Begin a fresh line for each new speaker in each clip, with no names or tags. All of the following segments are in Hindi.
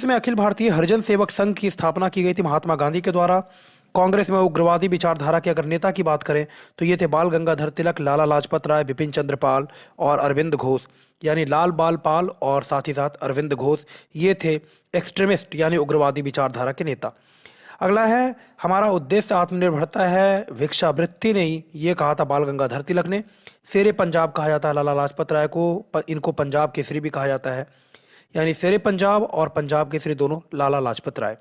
इसमें अखिल भारतीय हरिजन सेवक संघ की स्थापना की गई थी महात्मा गांधी के द्वारा। कांग्रेस में उग्रवादी विचारधारा के अगर नेता की बात करें तो ये थे बाल गंगाधर तिलक, लाला लाजपत राय, बिपिन चंद्र पाल और अरविंद घोष। यानी लाल बाल पाल और साथ ही साथ अरविंद घोष ये थे एक्सट्रीमिस्ट यानी उग्रवादी विचारधारा के नेता। अगला है, हमारा उद्देश्य आत्मनिर्भरता है, भिक्षावृत्ति नहीं, ये कहा था बाल गंगाधर तिलक ने। शेरे पंजाब कहा जाता है लाला लाजपत राय को, इनको पंजाब केसरी भी कहा जाता है। यानी शेरे पंजाब और पंजाब केसरी दोनों लाला लाजपत राय।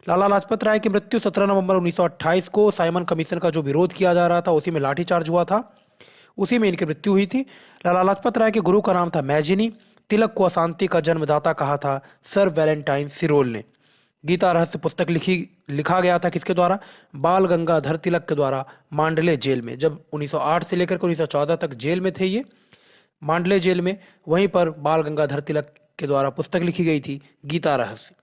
लाला लाजपत राय की मृत्यु 17 नवंबर 1928 को साइमन कमीशन का जो विरोध किया जा रहा था उसी में लाठीचार्ज हुआ था, उसी में इनकी मृत्यु हुई थी। लाला लाजपत राय के गुरु का नाम था मैजिनी। तिलक को अशांति का जन्मदाता कहा था सर वैलेंटाइन सिरोल ने। गीता रहस्य पुस्तक लिखा गया था किसके द्वारा? बाल गंगाधर तिलक के द्वारा, मांडले जेल में। जब 1908 से लेकर के 1914 तक जेल में थे ये, मांडले जेल में, वहीं पर बाल गंगाधर तिलक के द्वारा पुस्तक लिखी गई थी गीता रहस्य।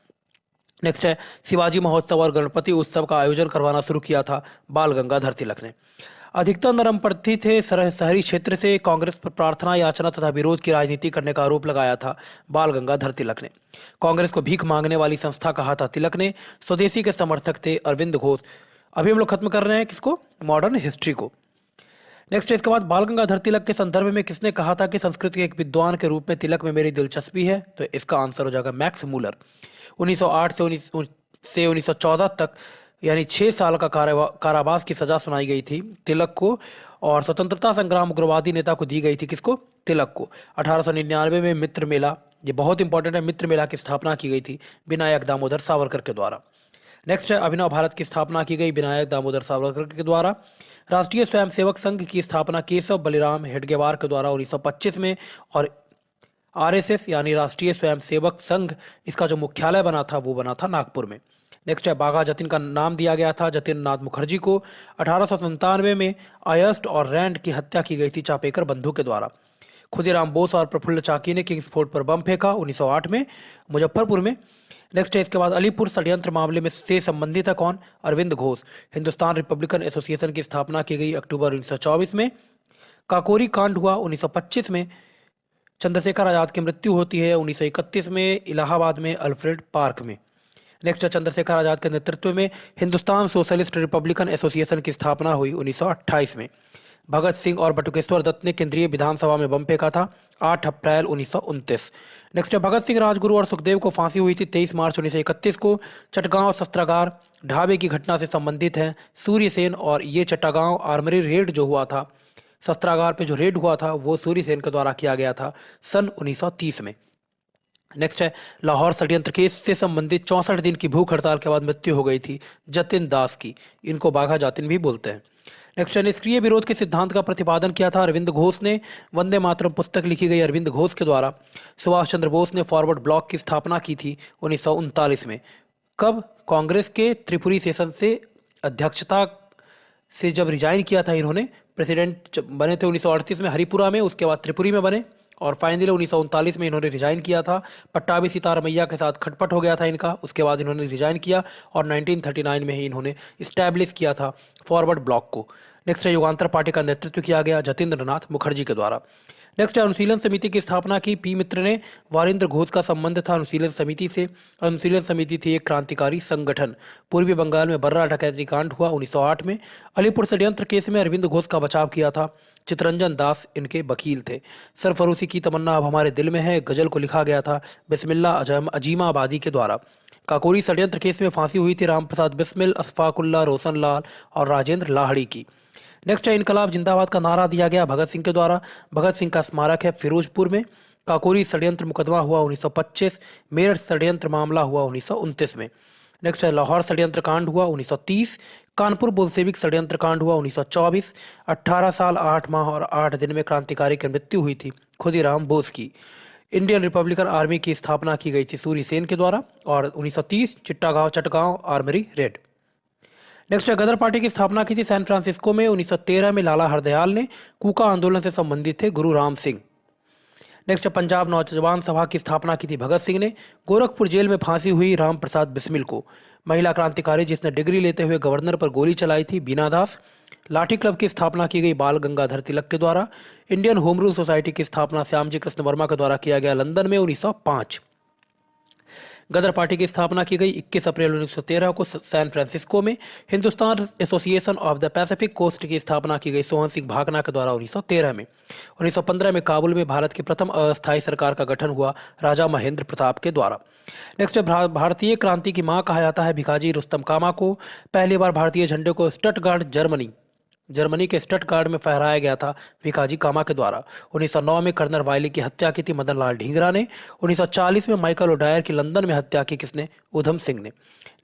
नेक्स्ट है, शिवाजी महोत्सव और गणपति उत्सव का आयोजन करवाना शुरू किया था बाल गंगाधर तिलक ने। अधिकतर नरमपंथी थे, शहरी क्षेत्र से कांग्रेस पर प्रार्थना याचना तथा विरोध की राजनीति करने का आरोप लगाया था बाल गंगाधर तिलक ने। कांग्रेस को भीख मांगने वाली संस्था कहा था तिलक ने। स्वदेशी के समर्थक थे अरविंद घोष। अभी हम लोग खत्म कर रहे हैं किसको? मॉडर्न हिस्ट्री को। नेक्स्ट, इसके बाद बाल गंगाधर तिलक के संदर्भ में किसने कहा था कि संस्कृत के एक विद्वान के रूप में तिलक में मेरी दिलचस्पी है? तो इसका आंसर हो जाएगा मैक्स मूलर। 1908 से 1914 तक यानी 6 साल का कारावास की सजा सुनाई गई थी तिलक को, और स्वतंत्रता संग्राम उग्रवादी नेता को दी गई थी किसको? तिलक को। 1899 में मित्र मेला, ये बहुत इंपॉर्टेंट है, मित्र मेला की स्थापना की गई थी विनायक दामोदर सावरकर के द्वारा। नेक्स्ट है, अभिनव भारत की स्थापना की गई विनायक दामोदर सावरकर के द्वारा। राष्ट्रीय स्वयंसेवक संघ की स्थापना केशव बलिराम हेडगेवार के द्वारा 1925 में, और आरएसएस यानी राष्ट्रीय स्वयंसेवक संघ, इसका जो मुख्यालय बना था वो बना था नागपुर में। नेक्स्ट है, बाघा जतिन का नाम दिया गया था जतिन नाथ मुखर्जी को। 1897 में अयस्ट और रैंड की हत्या की गई थी चापेकर बंधु के द्वारा। खुदीराम बोस और प्रफुल्ल चाकी ने किंग्सफोर्ड पर बम फेंका 1908 में मुजफ्फरपुर में। नेक्स्ट है, इसके बाद अलीपुर षड्यंत्र मामले में से संबंधित है कौन? अरविंद घोष। हिंदुस्तान रिपब्लिकन एसोसिएशन की स्थापना की गई अक्टूबर 1924 में। काकोरी कांड हुआ 1925 में। चंद्रशेखर आजाद की मृत्यु होती है 1931 में इलाहाबाद में अल्फ्रेड पार्क में। नेक्स्ट है, चंद्रशेखर आजाद के नेतृत्व में हिंदुस्तान सोशलिस्ट रिपब्लिकन एसोसिएशन की स्थापना हुई 1928 में। भगत सिंह और बटुकेश्वर दत्त ने केंद्रीय विधानसभा में बम फेंका था 8 अप्रैल 1929। नेक्स्ट है, भगत सिंह, राजगुरु और सुखदेव को फांसी हुई थी 23 मार्च 1931 को। चटगांव शस्त्रागार ढाबे की घटना से संबंधित है सूर्य सेन, और ये चट्टागांव आर्मरी रेड जो हुआ था, शस्त्रागार पे जो रेड हुआ था वो सूर्य सेन के द्वारा किया गया था सन 1930 में। नेक्स्ट है, लाहौर षड्यंत्र केस से संबंधित 64 दिन की भूख हड़ताल के बाद मृत्यु हो गई थी जतिन दास की। इनको बाघा जातिन भी बोलते हैं। नेक्स्ट है, निष्क्रिय विरोध के सिद्धांत का प्रतिपादन किया था अरविंद घोष ने। वंदे मातरम पुस्तक लिखी गई अरविंद घोष के द्वारा। सुभाष चंद्र बोस ने फॉरवर्ड ब्लॉक की स्थापना की थी 1939 में। कब? कांग्रेस के त्रिपुरी सेशन से अध्यक्षता से जब रिजाइन किया था इन्होंने, प्रेसिडेंट बने थे 1938 में हरिपुरा में, उसके बाद त्रिपुरी में बने, और फाइनली 1939 में इन्होंने रिजाइन किया था। पट्टाभी सीतारमैया के साथ खटपट हो गया था इनका, उसके बाद इन्होंने रिजाइन किया और 1939 में ही इन्होंने इस्टेब्लिश किया था फॉरवर्ड ब्लॉक को। नेक्स्ट है, युगांतर पार्टी का नेतृत्व किया गया जतिंद्र नाथ मुखर्जी के द्वारा। नेक्स्ट है, अनुशीलन समिति की स्थापना की पी मित्र ने। वारिंद्र घोष का संबंध था अनुशीलन समिति से। अनुशीलन समिति थी एक क्रांतिकारी संगठन। पूर्वी बंगाल में बर्रा डकैती कांड हुआ 1908 में। अलीपुर षड्यंत्र केस में अरविंद घोष का बचाव किया था। चितरंजन दास इनके वकील थे। सरफरोशी की तमन्ना अब हमारे दिल में है गजल को लिखा गया था बिस्मिल्ला अजीमाबादी के द्वारा। काकोरी षड्यंत्र केस में फांसी हुई थी रामप्रसाद बिस्मिल, अशफाकुल्ला, रोशन लाल और राजेंद्र लाहड़ी की। नेक्स्ट है, इनकलाब जिंदाबाद का नारा दिया गया भगत सिंह के द्वारा। भगत सिंह का स्मारक है फिरोजपुर में। काकोरी षड्यंत्र मुकदमा हुआ 1925। मेरठ षड्यंत्र मामला हुआ 1929 में। नेक्स्ट है, लाहौर षड्यंत्र कांड हुआ 1930। कानपुर बोल्शेविक षड्यंत्र कांड हुआ 1924। 18 साल 8 माह और 8 दिन में क्रांतिकारी की मृत्यु हुई थी खुदीराम बोस की। इंडियन रिपब्लिकन आर्मी की स्थापना की गई थी सूर्य सेन के द्वारा, और 1930 चटगांव आर्मरी रेड। नेक्स्ट है, गदर पार्टी की स्थापना की थी सैन फ्रांसिस्को में 1913 में लाला हरदयाल ने। कूका आंदोलन से संबंधित थे गुरु राम सिंह। नेक्स्ट है, पंजाब नौजवान सभा की स्थापना की थी भगत सिंह ने। गोरखपुर जेल में फांसी हुई राम प्रसाद बिस्मिल को। महिला क्रांतिकारी जिसने डिग्री लेते हुए गवर्नर पर गोली चलाई थी बीना दास। लाठी क्लब की स्थापना की गई बाल गंगाधर तिलक के द्वारा। इंडियन होम रूल सोसाइटी की स्थापना श्यामजी कृष्ण वर्मा के द्वारा किया गया लंदन में 1905। गदर पार्टी की स्थापना की गई 21 अप्रैल 1913 को सैन फ्रांसिस्को में। Hindustan association of the Pacific coast की स्थापना की गई सोहन सिंह भागना के द्वारा 1913 में। 1915 में काबुल में भारत की प्रथम अस्थायी सरकार का गठन हुआ राजा महेंद्र प्रताप के द्वारा। नेक्स्ट है भारतीय क्रांति की मां कहा जाता है भिखाजी रुस्तम कामा को। पहली बार भारतीय झंडे को स्टटगार्ड जर्मनी के स्टटगार्ड में फहराया गया था भिखाजी कामा के द्वारा। 1909 में कर्नल वायली की हत्या की थी मदन लाल ढींगरा ने। 1940 में माइकल ओडायर की लंदन में हत्या की किसने? उधम सिंह ने।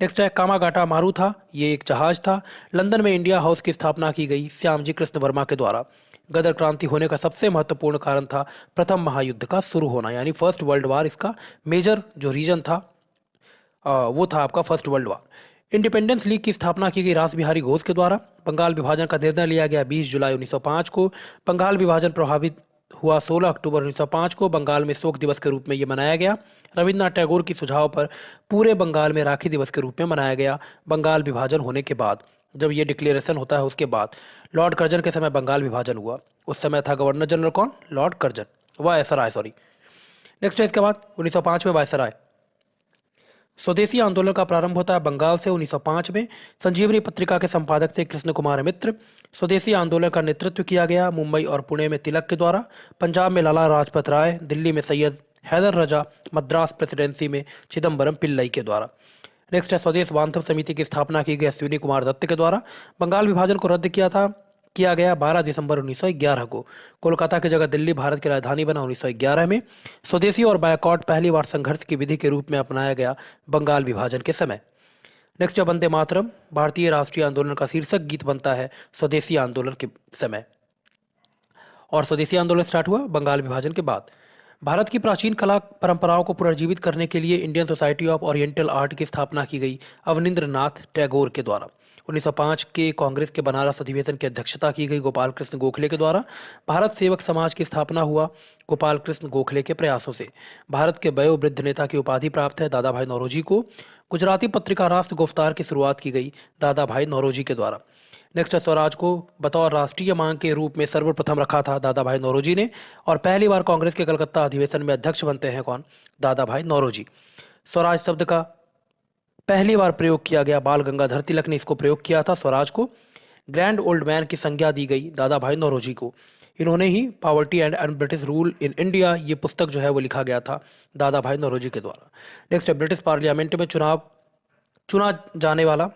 नेक्स्ट है कामागाटा मारू था, ये एक जहाज था। लंदन में इंडिया हाउस की स्थापना की गई श्यामजी कृष्ण वर्मा के द्वारा। गदर क्रांति होने का सबसे महत्वपूर्ण कारण था प्रथम महायुद्ध का शुरू होना, यानी फर्स्ट वर्ल्ड वार। इसका मेजर जो रीजन था वो था आपका first world war. Independence league की स्थापना की गई रास बिहारी घोष के द्वारा। बंगाल विभाजन का निर्णय लिया गया 20 जुलाई 1905 को। बंगाल विभाजन प्रभावित हुआ 16 अक्टूबर 1905 को। बंगाल में शोक दिवस के रूप में ये मनाया गया। रविन्द्रनाथ टैगोर की सुझाव पर पूरे बंगाल में राखी दिवस के रूप में मनाया गया। बंगाल विभाजन होने के बाद, जब ये डिक्लेरेशन होता है उसके बाद लॉर्ड कर्जन के समय बंगाल विभाजन हुआ। उस समय था गवर्नर जनरल कौन? Lord Curzon, viceroy sorry. Next है इसके बाद 1905 में वायसराय। स्वदेशी आंदोलन का प्रारंभ होता है बंगाल से 1905 में। संजीवनी पत्रिका के संपादक थे कृष्ण कुमार मित्र। स्वदेशी आंदोलन का नेतृत्व किया गया मुंबई और पुणे में तिलक के द्वारा। पंजाब में लाला लाजपत राय, दिल्ली में सैयद हैदर रजा, मद्रास प्रेसिडेंसी में चिदम्बरम पिल्लई के द्वारा। नेक्स्ट है स्वदेश बांधव समिति की स्थापना की गई अश्विनी कुमार दत्त के द्वारा। बंगाल विभाजन को रद्द किया गया 12 दिसंबर 1911 को। कोलकाता की जगह दिल्ली भारत की राजधानी बना 1911 में। स्वदेशी और बायकॉट पहली बार संघर्ष की विधि के रूप में अपनाया गया बंगाल विभाजन के समय। नेक्स्ट है वंदे मातरम। भारतीय राष्ट्रीय आंदोलन का शीर्षक गीत बनता है स्वदेशी आंदोलन के समय, और स्वदेशी आंदोलन स्टार्ट हुआ बंगाल विभाजन के बाद। भारत की प्राचीन कला परंपराओं को पुनर्जीवित करने के लिए Indian society of oriental art की स्थापना की गई अवनींद्र नाथ टैगोर के द्वारा। 1905 के कांग्रेस के बनारस अधिवेशन की अध्यक्षता की गई गोपाल कृष्ण गोखले के द्वारा। भारत सेवक समाज की स्थापना हुआ गोपाल कृष्ण गोखले के प्रयासों से। भारत के वयोवृद्ध नेता की उपाधि प्राप्त है दादा भाई नौरोजी को। गुजराती पत्रिका राष्ट्र गुफ्तार की शुरुआत की गई दादा भाई नौरोजी के द्वारा। नेक्स्ट है स्वराज को बतौर राष्ट्रीय मांग के रूप में सर्वप्रथम रखा था दादा भाई नौरोजी ने, और पहली बार कांग्रेस के कलकत्ता अधिवेशन में अध्यक्ष बनते हैं कौन? दादा भाई नौरोजी। स्वराज शब्द का पहली बार प्रयोग किया गया बाल गंगाधर तिलक ने इसको प्रयोग किया था स्वराज को। ग्रैंड ओल्ड मैन की संज्ञा दी गई दादा भाई नौरोजी को। इन्होंने ही poverty and British rule in India, ये पुस्तक जो है वो लिखा गया था दादा भाई नौरोजी के द्वारा। नेक्स्ट है ब्रिटिश पार्लियामेंट में चुना जाने वाला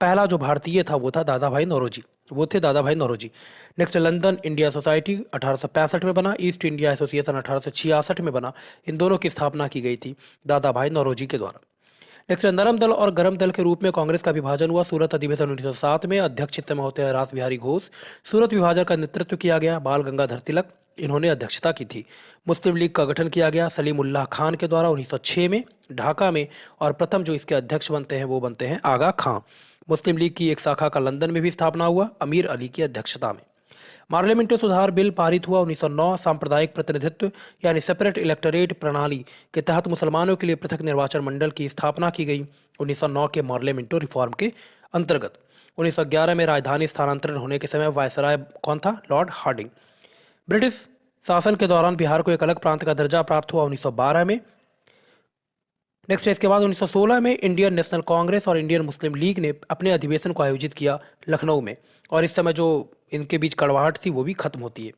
पहला जो भारतीय था वो था दादा भाई नौरोजी, वो थे Dadabhai Naoroji. Next London India society 1865 में बना। ईस्ट इंडिया एसोसिएशन 1866 में बना। इन दोनों की स्थापना की गई थी दादा भाई नौरोजी के द्वारा। नेक्स्ट नरम दल और गरम दल के रूप में कांग्रेस का विभाजन हुआ सूरत अधिवेशन 1907 में। अध्यक्ष इस समय होते हैं रास बिहारी घोष। सूरत विभाजन का नेतृत्व किया गया बाल गंगाधर तिलक, इन्होंने अध्यक्षता की थी। मुस्लिम लीग का गठन किया गया सलीम उल्लाह खान के द्वारा 1906 में ढाका में, और प्रथम जो इसके अध्यक्ष बनते हैं वो बनते हैं आगा खां। मुस्लिम लीग की एक शाखा का लंदन में भी स्थापना हुआ अमीर अली की अध्यक्षता में। पार्लियामेंट्री सुधार बिल पारित हुआ 1909। सांप्रदायिक प्रतिनिधित्व यानी सेपरेट इलेक्टोरेट प्रणाली के तहत मुसलमानों के लिए पृथक निर्वाचन मंडल की स्थापना की गई 1909 के पार्लियामेंट्री रिफॉर्म के अंतर्गत। 1911 में राजधानी स्थानांतरण होने के समय वायसराय कौन था? Lord Hardinge. ब्रिटिश शासन के दौरान बिहार को एक अलग प्रांत का दर्जा प्राप्त हुआ 1912 में। नेक्स्ट इसके बाद 1916 में इंडियन नेशनल कांग्रेस और इंडियन मुस्लिम लीग ने अपने अधिवेशन को आयोजित किया लखनऊ में, और इस समय जो इनके बीच कड़वाहट थी वो भी खत्म होती है।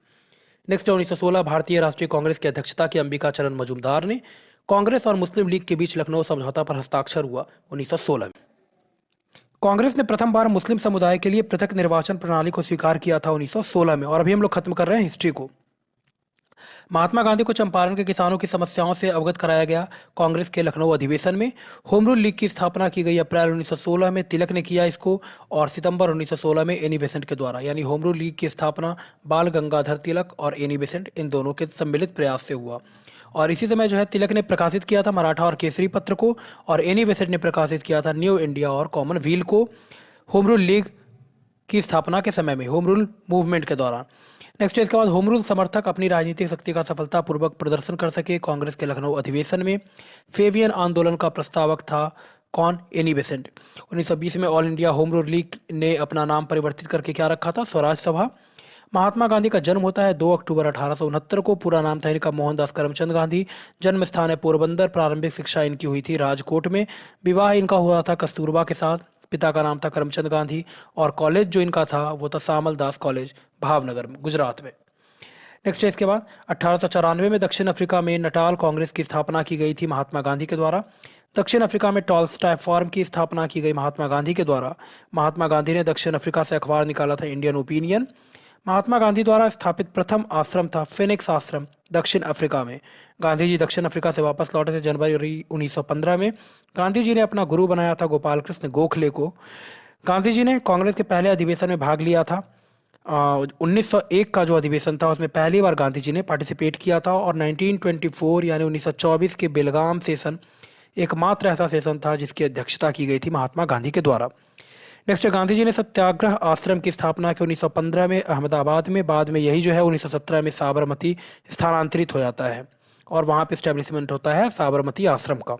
नेक्स्ट 1916 भारतीय राष्ट्रीय कांग्रेस की अध्यक्षता की अंबिका चरण मजूमदार ने। कांग्रेस और मुस्लिम लीग के बीच लखनऊ समझौता पर हस्ताक्षर हुआ 1916 में। कांग्रेस ने प्रथम बार मुस्लिम समुदाय के लिए पृथक निर्वाचन प्रणाली को स्वीकार किया था 1916 में। और अभी हम लोग खत्म कर रहे हैं हिस्ट्री को। महात्मा गांधी को चंपारण के किसानों की समस्याओं से अवगत कराया गया कांग्रेस के लखनऊ अधिवेशन में। होम रूल लीग की स्थापना की गई अप्रैल 1916 में, तिलक ने किया इसको, और सितंबर 1916 में एनी बेसेंट के द्वारा। यानी होम रूल लीग की स्थापना बाल गंगाधर तिलक और एनी बेसेंट इन दोनों के सम्मिलित प्रयास से हुआ। और इसी समय जो है तिलक ने प्रकाशित किया था मराठा और केसरी पत्र को, और एनी बेसेंट ने प्रकाशित किया था न्यू इंडिया और कॉमनवेल्थ को होम रूल लीग की स्थापना के समय में, होम रूल मूवमेंट के दौरान। नेक्स्ट इसके बाद होम रूल समर्थक अपनी राजनीतिक शक्ति का सफलतापूर्वक प्रदर्शन कर सके कांग्रेस के लखनऊ अधिवेशन में। फेबियन आंदोलन का प्रस्तावक था कौन? Annie Besant. 1920 में all India home rule league ने अपना नाम परिवर्तित करके क्या रखा था? स्वराज सभा। महात्मा गांधी का जन्म होता है 2 अक्टूबर 1869 को। पूरा नाम था इनका मोहनदास करमचंद गांधी। जन्म स्थान है पोरबंदर। प्रारंभिक शिक्षा इनकी हुई थी राजकोट में। विवाह इनका हुआ था कस्तूरबा के साथ। पिता का नाम था करमचंद गांधी और कॉलेज जो इनका था वो था सामल दास कॉलेज, भावनगर में, गुजरात में। नेक्स्ट है इसके बाद 1894 में दक्षिण अफ्रीका में नटाल कांग्रेस की स्थापना की गई थी महात्मा गांधी के द्वारा। दक्षिण अफ्रीका में टॉल्स्टॉय फॉर्म की स्थापना की गई महात्मा गांधी के द्वारा। महात्मा गांधी ने दक्षिण अफ्रीका से अखबार निकाला था इंडियन ओपिनियन। महात्मा गांधी द्वारा स्थापित प्रथम आश्रम था फिनिक्स आश्रम, दक्षिण अफ्रीका में। गांधी जी दक्षिण अफ्रीका से वापस लौटे थे जनवरी 1915 में। गांधी जी ने अपना गुरु बनाया था गोपाल कृष्ण गोखले को। गांधी जी ने कांग्रेस के पहले अधिवेशन में भाग लिया था। 1901 का जो अधिवेशन था उसमें पहली बार गांधी जी ने पार्टिसिपेट किया था और 1924 यानी 1924 के बेलगाम सेशन एकमात्र ऐसा सेशन था जिसकी अध्यक्षता की गई थी महात्मा गांधी के द्वारा। नेक्स्ट, गांधी जी ने सत्याग्रह आश्रम की स्थापना की 1915 में अहमदाबाद में। बाद में यही जो है 1917 में साबरमती स्थानांतरित हो जाता है और वहाँ पे स्टैब्लिशमेंट होता है साबरमती आश्रम का।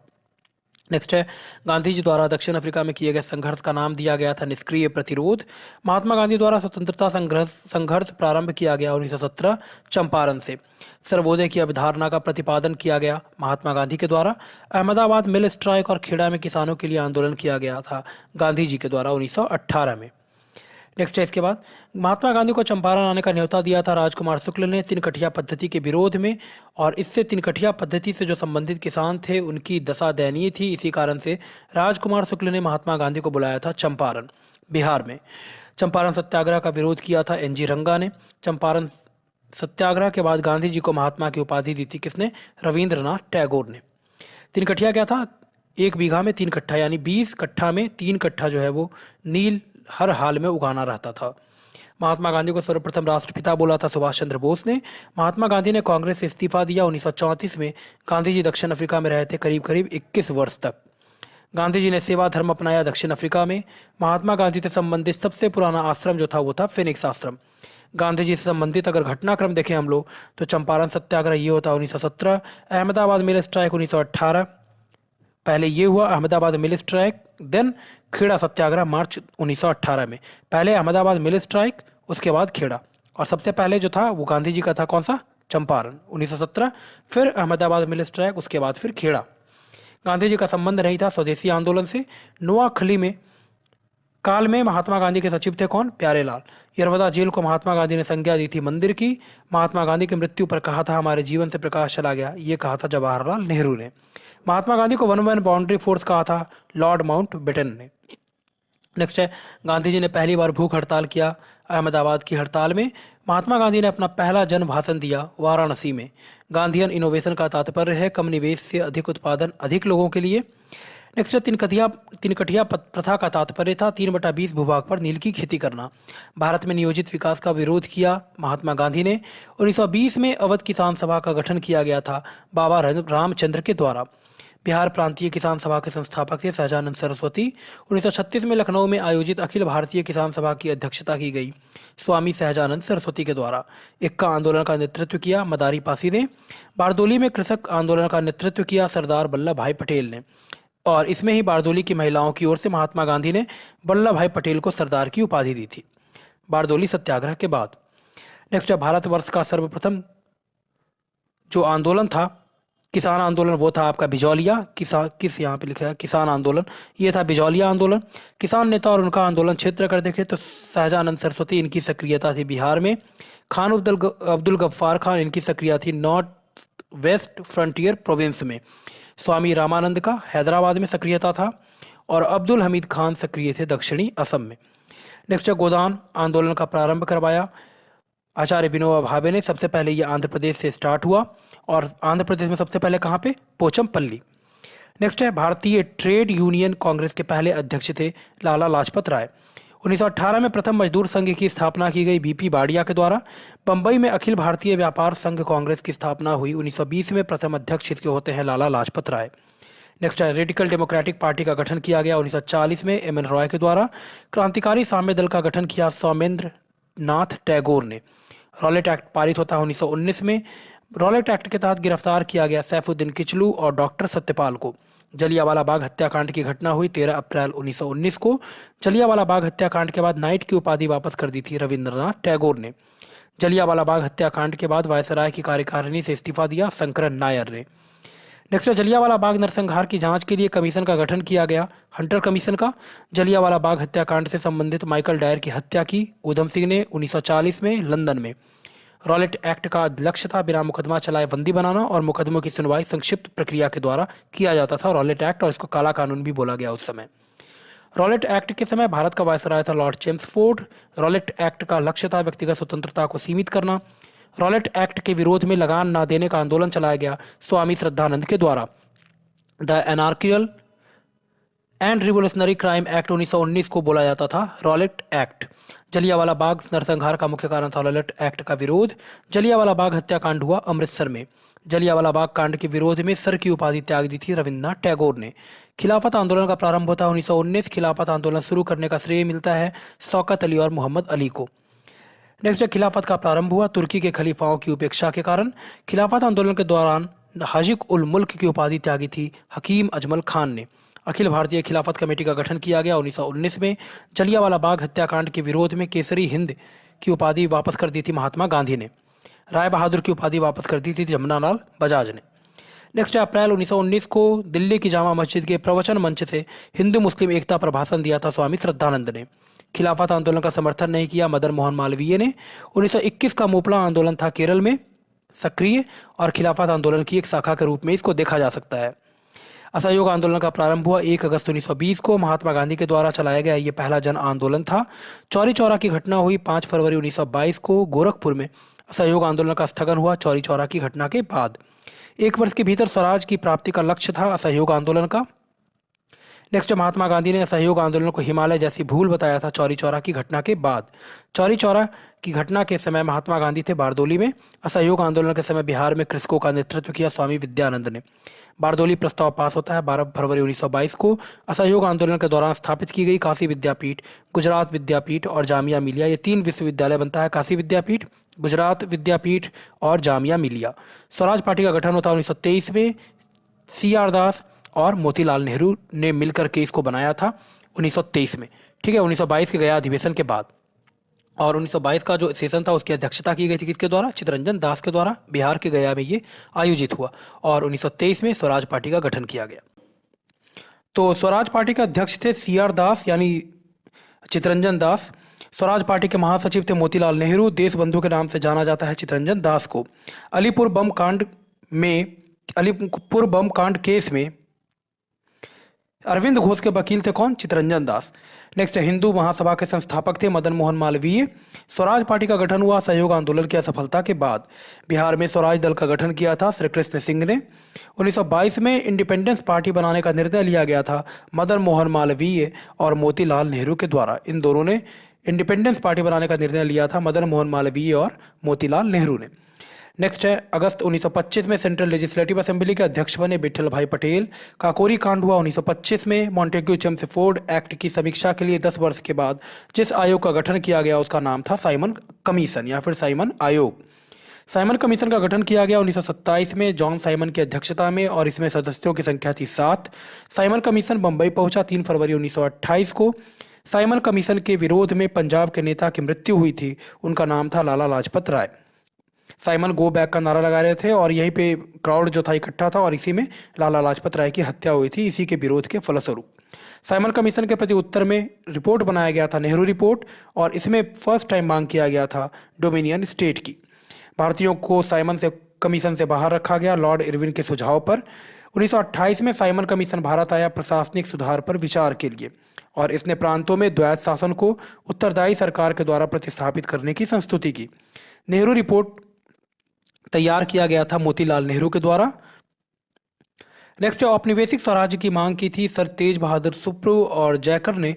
नेक्स्ट है, गांधी जी द्वारा दक्षिण अफ्रीका में किए गए संघर्ष का नाम दिया गया था निष्क्रिय प्रतिरोध। महात्मा गांधी द्वारा स्वतंत्रता संघर्ष प्रारंभ किया गया 1917 चंपारण से। सर्वोदय की अवधारणा का प्रतिपादन किया गया महात्मा गांधी के द्वारा। अहमदाबाद मिल स्ट्राइक और खेड़ा में किसानों के लिए आंदोलन किया गया था गांधी जी के द्वारा 1918 में। नेक्स्ट है इसके बाद, महात्मा गांधी को चंपारण आने का न्योता दिया था राजकुमार शुक्ल ने तिनकठिया पद्धति के विरोध में। और इससे तिनकठिया पद्धति से जो संबंधित किसान थे उनकी दशा दयनीय थी। इसी कारण से राजकुमार शुक्ल ने महात्मा गांधी को बुलाया था चंपारण, बिहार में। चंपारण सत्याग्रह का विरोध किया था एनजी रंगा ने। चंपारण सत्याग्रह के बाद गांधी जी को महात्मा की उपाधि दी थी किसने? रविंद्रनाथ टैगोर ने। तिनकठिया क्या था? 1 बीघा में 3 कट्ठा, यानी 20 कट्ठा में 3 कट्ठा जो है वो नील हर हाल में उगाना रहता था। महात्मा गांधी को सर्वप्रथम राष्ट्रपिता बोला था सुभाष चंद्र बोस ने। महात्मा गांधी ने कांग्रेस से इस्तीफा दिया 1934 में। गांधी जी दक्षिण अफ्रीका में रहे थे करीब करीब 21 वर्ष तक। गांधी जी ने सेवा धर्म अपनाया दक्षिण अफ्रीका में। महात्मा गांधी से संबंधित सबसे पुराना आश्रम जो था वो था फिनिक्स आश्रम। गांधी जी से संबंधित अगर घटनाक्रम देखें हम लोग तो चंपारण सत्याग्रह ये होता 1917, अहमदाबाद मिल स्ट्राइक 1918, पहले ये हुआ Ahmedabad mill strike, then Kheda Satyagraha March 1918 में। पहले अहमदाबाद मिल स्ट्राइक, उसके बाद खेड़ा, और सबसे पहले जो था वो गांधी जी का था कौन सा? चंपारण 1917, फिर अहमदाबाद मिल स्ट्राइक, उसके बाद फिर खेड़ा। गांधी जी का संबंध नहीं था स्वदेशी आंदोलन से। नोआखली में काल में महात्मा गांधी के सचिव थे कौन? प्यारेलाल। यरवदा जेल को महात्मा गांधी ने संज्ञा दी थी मंदिर की। महात्मा गांधी की मृत्यु पर कहा था हमारे जीवन से प्रकाश चला गया, ये कहा था जवाहरलाल नेहरू ने। महात्मा गांधी को वन मैन बाउंड्री फोर्स कहा था लॉर्ड माउंटबेटन ने। नेक्स्ट है, गांधी जी ने पहली बार भूख हड़ताल किया अहमदाबाद की हड़ताल में। महात्मा गांधी ने अपना पहला जन भाषण दिया वाराणसी में। गांधीयन इनोवेशन का तात्पर्य है कम निवेश से अधिक उत्पादन अधिक लोगों के लिए। नेक्स्ट है, तिनकठिया प्रथा का तात्पर्य था 3/20 भूभाग पर नील की खेती करना। भारत में नियोजित विकास का विरोध किया महात्मा गांधी ने। 1920 में अवध किसान सभा का गठन किया गया था बाबा रामचंद्र के द्वारा। बिहार प्रांतीय किसान सभा के संस्थापक थे सहजानंद सरस्वती। 1936 में लखनऊ में आयोजित अखिल भारतीय किसान सभा की अध्यक्षता की गई स्वामी सहजानंद सरस्वती के द्वारा। इक्का आंदोलन का नेतृत्व किया मदारी पासी ने। बारदोली में कृषक आंदोलन का नेतृत्व किया सरदार वल्लभ भाई पटेल ने। और इसमें ही बारदोली की महिलाओं की ओर से महात्मा गांधी ने वल्लभ भाई पटेल को सरदार की उपाधि दी थी बारदोली सत्याग्रह के बाद। नेक्स्ट है, भारतवर्ष का सर्वप्रथम जो आंदोलन था किसान आंदोलन वो था आपका बिजौलिया। किस यहाँ पे लिखा है किसान आंदोलन, ये था बिजौलिया आंदोलन। किसान नेता और उनका आंदोलन क्षेत्र कर देखें तो सहजानंद सरस्वती इनकी सक्रियता थी बिहार में। खान अब्दुल गफ्फार खान इनकी सक्रियता थी नॉर्थ वेस्ट फ्रंटियर प्रोविंस में। स्वामी रामानंद का हैदराबाद में सक्रियता था और अब्दुल हमीद खान सक्रिय थे दक्षिणी असम में। नेक्स्ट है, गोदान आंदोलन का प्रारंभ करवाया आचार्य विनोबा भावे ने। सबसे पहले ये आंध्र प्रदेश से स्टार्ट हुआ और आंध्र प्रदेश में सबसे पहले कहाँ पे? पोचमपल्ली। नेक्स्ट है, भारतीय ट्रेड यूनियन कांग्रेस के पहले अध्यक्ष थे लाला लाजपत राय। 1918 में प्रथम मजदूर संघ की स्थापना की गई बीपी बाड़िया के द्वारा। बम्बई में अखिल भारतीय व्यापार संघ कांग्रेस की स्थापना हुई 1920 में। प्रथम अध्यक्ष इसके होते हैं लाला लाजपत राय। नेक्स्ट है, रेडिकल डेमोक्रेटिक पार्टी का गठन किया गया 1940 में एम.एन. रॉय के द्वारा। क्रांतिकारी साम्य दल का गठन किया सौमेंद्र नाथ टैगोर ने। रॉलेट एक्ट पारित होता है 1919 में। रॉलेट एक्ट के तहत गिरफ्तार किया गया सैफुद्दीन किचलू और डॉक्टर सत्यपाल को। जलियांवाला बाग हत्याकांड की घटना हुई 13 अप्रैल 1919 को। जलियांवाला बाग हत्याकांड के बाद नाइट की उपाधि वापस कर दी थी रविंद्रनाथ टैगोर ने। जलियांवाला बाग हत्याकांड के बाद वायसराय की कार्यकारिणी से इस्तीफा दिया शंकरन नायर ने। नेक्स्ट है जलियांवाला बाग नरसंहार की जांच के लिए कमीशन का गठन किया गया, हंटर कमीशन का। जलियांवाला बाग हत्याकांड से संबंधित माइकल डायर की हत्या की ऊधम सिंह ने 1940 में लंदन में। रॉलेट एक्ट का लक्ष्य था बिना मुकदमा चलाए बंदी बनाना और मुकदमों की सुनवाई संक्षिप्त प्रक्रिया के द्वारा किया जाता था। रॉलेट एक्ट, और इसको काला कानून भी बोला गया उस समय। रॉलेट एक्ट के समय भारत का वायसराय था लॉर्ड चेम्सफोर्ड। रॉलेट एक्ट का लक्ष्य था व्यक्तिगत स्वतंत्रता को सीमित करना। रॉलेट एक्ट के विरोध में लगान ना देने का आंदोलन चलाया गया स्वामी श्रद्धानंद के द्वारा। The anarchical and revolutionary crime act 1919 को बोला जाता था रॉलेट एक्ट। जलियांवाला बाग नरसंहार का मुख्य कारण था रॉलेट एक्ट का विरोध। जलियांवाला बाग हत्याकांड हुआ अमृतसर में। जलियांवाला बाग कांड के विरोध में सर की उपाधि त्याग दी थी रविंद्रनाथ टैगोर ने। खिलाफत आंदोलन का प्रारंभ होता है 1919। खिलाफत आंदोलन शुरू करने का श्रेय मिलता है शौकत अली और मोहम्मद अली को। नेक्स्ट है खिलाफत का प्रारंभ हुआ तुर्की के खलीफाओं की उपेक्षा के कारण। खिलाफत आंदोलन के दौरान हाजिक उल मुल्क की उपाधि त्यागी थी हकीम अजमल खान ने। अखिल भारतीय खिलाफत कमेटी का गठन किया गया 1919 में। जलियांवाला बाग हत्याकांड के विरोध में केसरी हिंद की उपाधि वापस कर दी थी महात्मा गांधी ने। राय बहादुर की उपाधि वापस कर दी थी जमुनालाल बजाज ने। नेक्स्ट है अप्रैल 1919 को दिल्ली की जामा मस्जिद के प्रवचन मंच से हिंदू मुस्लिम एकता पर भाषण दिया था स्वामी श्रद्धानंद ने। खिलाफत आंदोलन का समर्थन नहीं किया मदन मोहन मालवीय ने। 1921 का मोपला आंदोलन था केरल में सक्रिय, और खिलाफत आंदोलन की एक शाखा के रूप में इसको देखा जा सकता है। असहयोग आंदोलन का प्रारंभ हुआ 1 अगस्त 1920 को। महात्मा गांधी के द्वारा चलाया गया ये पहला जन आंदोलन था। चौरी चौरा की घटना हुई 5 फरवरी 1922 को गोरखपुर में। असहयोग आंदोलन का स्थगन हुआ चौरी चौरा की घटना के बाद। 1 वर्ष के भीतर स्वराज की प्राप्ति का लक्ष्य था असहयोग आंदोलन का। नेक्स्ट, महात्मा गांधी ने असहयोग आंदोलन को हिमालय जैसी भूल बताया था चौरी चौरा की घटना के बाद। चौरी चौरा की घटना के समय महात्मा गांधी थे बारदोली में। असहयोग आंदोलन के समय बिहार में कृषकों का नेतृत्व किया स्वामी विद्यानंद ने। बारदोली प्रस्ताव पास होता है 12 फरवरी 1922 को। असहयोग आंदोलन के दौरान स्थापित की गई काशी विद्यापीठ, गुजरात विद्यापीठ और जामिया मिलिया, ये 3 विश्वविद्यालय बनता है, काशी विद्यापीठ, गुजरात विद्यापीठ और जामिया मिलिया। स्वराज पार्टी का गठन होता है 1923 में। CR दास और मोतीलाल नेहरू ने मिलकर के इसको बनाया था 1923 में। ठीक है, 1922 के गया अधिवेशन के बाद। और 1922 का जो सेशन था उसकी अध्यक्षता की गई थी किसके द्वारा? चित्तरंजन दास के द्वारा। बिहार के गया में ये आयोजित हुआ और 1923 में स्वराज पार्टी का गठन किया गया। तो स्वराज पार्टी के अध्यक्ष थे CR दास यानी चित्तरंजन दास। स्वराज पार्टी के महासचिव थे मोतीलाल नेहरू। देश बंधु के नाम से जाना जाता है चित्तरंजन दास को। अलीपुर बम कांड केस में अरविंद घोष के वकील थे कौन? चित्तरंजन दास। नेक्स्ट, हिंदू महासभा के संस्थापक थे मदन मोहन मालवीय। स्वराज पार्टी का गठन हुआ सहयोग आंदोलन की असफलता के बाद। बिहार में स्वराज दल का गठन किया था श्री कृष्ण सिंह ने। 1922 में इंडिपेंडेंस पार्टी बनाने का निर्णय लिया गया था मदन मोहन मालवीय और मोतीलाल नेहरू के द्वारा। इन दोनों ने इंडिपेंडेंस पार्टी बनाने का निर्णय लिया था, मदन मोहन मालवीय और मोतीलाल नेहरू ने। नेक्स्ट है अगस्त 1925 में सेंट्रल लेजिस्लेटिव असेंबली के अध्यक्ष बने विठल भाई पटेल। काकोरी कांड हुआ 1925 में। मॉन्टेग्यू चेम्सफोर्ड एक्ट की समीक्षा के लिए 10 वर्ष के बाद जिस आयोग का गठन किया गया उसका नाम था साइमन कमीशन या फिर साइमन आयोग। साइमन कमीशन का गठन किया गया 1927 में जॉन साइमन की अध्यक्षता में और इसमें सदस्यों की संख्या थी 7। साइमन कमीशन बंबई पहुंचा 3 फरवरी 1928 को। साइमन कमीशन के विरोध में पंजाब के नेता की मृत्यु हुई थी, उनका नाम था Lala Lajpat Rai. Simon go back का नारा लगा रहे थे और यहीं पे क्राउड जो था इकट्ठा था और इसी में लाला लाजपत राय की हत्या हुई थी, इसी के विरोध के फलस्वरूप। साइमन कमीशन के प्रति उत्तर में रिपोर्ट बनाया गया था नेहरू रिपोर्ट, और इसमें फर्स्ट टाइम मांग किया गया था डोमिनियन स्टेट की। भारतीयों को साइमन से कमीशन से बाहर रखा गया लॉर्ड इरविन के सुझाव पर। 1928 में साइमन कमीशन भारत आया प्रशासनिक सुधार पर विचार के लिए, और इसने प्रांतों में द्वैत शासन को उत्तरदायी सरकार के द्वारा प्रतिस्थापित करने की संस्तुति की। नेहरू रिपोर्ट तैयार किया गया था मोतीलाल नेहरू के द्वारा। नेक्स्ट, औपनिवेशिक स्वराज्य की मांग की थी सर तेज बहादुर सुप्रू और जयकर ने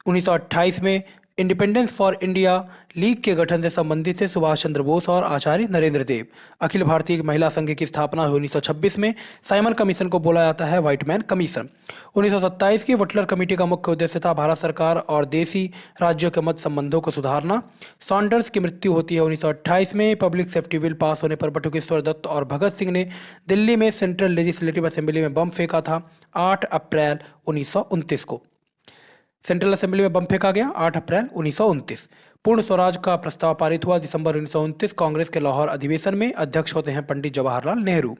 1928 में। इंडिपेंडेंस फॉर इंडिया लीग के गठन से संबंधित थे सुभाष चंद्र बोस और आचार्य नरेंद्र देव। अखिल भारतीय महिला संघ की स्थापना हुई 1926 में। साइमन कमीशन को बोला जाता है व्हाइट मैन कमीशन। 1927 की बटलर कमेटी का मुख्य उद्देश्य था भारत सरकार और देसी राज्यों के मध्य संबंधों को सुधारना। सॉन्डर्स की मृत्यु होती है 1928 में। पब्लिक सेफ्टी बिल पास होने पर बटुकेश्वर दत्त और भगत सिंह ने दिल्ली में सेंट्रल लेजिस्लेटिव असेंबली में बम फेंका था। 8 अप्रैल 1929 को। सेंट्रल असेंबली में बम फेंका गया 8 अप्रैल 1929। पूर्ण स्वराज का प्रस्ताव पारित हुआ दिसंबर 1929। कांग्रेस के लाहौर अधिवेशन में अध्यक्ष होते हैं पंडित जवाहरलाल नेहरू।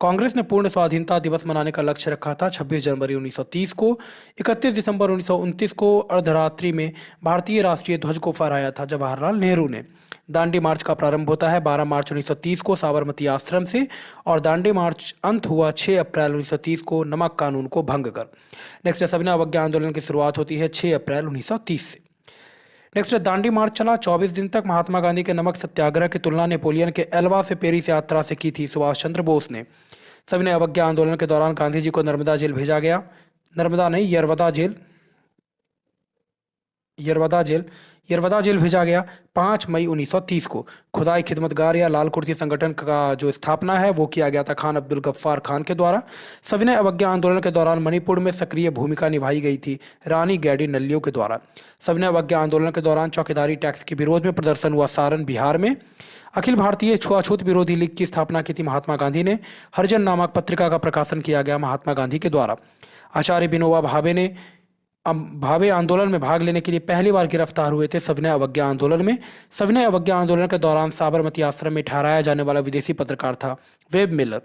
कांग्रेस ने पूर्ण स्वाधीनता दिवस मनाने का लक्ष्य रखा था 26 जनवरी 1930 को। 31 दिसंबर 1929 को अर्धरात्रि में भारतीय राष्ट्रीय ध्वज को फहराया था जवाहरलाल नेहरू ने। दांडी मार्च का प्रारंभ होता है 12 मार्च 1930 को साबरमती आश्रम से और दांडी मार्च अंत हुआ 6 अप्रैल 1930 को नमक कानून को भंग कर। नेक्स्ट है सविनय अवज्ञा आंदोलन की शुरुआत होती है 6 अप्रैल 1930 से। नेक्स्ट है दांडी मार्च चला 24 दिन तक। महात्मा गांधी के नमक सत्याग्रह की तुलना नेपोलियन के एल्वा से पेरिस यात्रा से की थी सुभाष चंद्र बोस ने। सविनय अवज्ञा आंदोलन के दौरान गांधी जी को नर्मदा जेल भेजा गया। नर्मदा नहीं, यरवदा जेल भेजा गया 5 मई 1930 को। खुदाई खिदमतगार या लाल कुर्ती संगठन का जो स्थापना है वो किया गया था खान अब्दुल गफ्फार खान के द्वारा। सविनय अवज्ञा आंदोलन के दौरान मणिपुर में सक्रिय भूमिका निभाई गई थी रानी गैडी नल्लियों के द्वारा। सविनय अवज्ञा आंदोलन के दौरान चौकीदारी टैक्स के विरोध में प्रदर्शन हुआ सारण बिहार में। अखिल भारतीय छुआछूत विरोधी लीग की स्थापना की थी महात्मा गांधी ने। हरिजन नामक पत्रिका का प्रकाशन किया गया महात्मा गांधी के द्वारा। आचार्य विनोबा भावे आंदोलन में भाग लेने के लिए पहली बार गिरफ्तार हुए थे सविनय अवज्ञा आंदोलन में। सविनय अवज्ञा आंदोलन के दौरान साबरमती आश्रम में ठहराया जाने वाला विदेशी पत्रकार था वेब मिलर।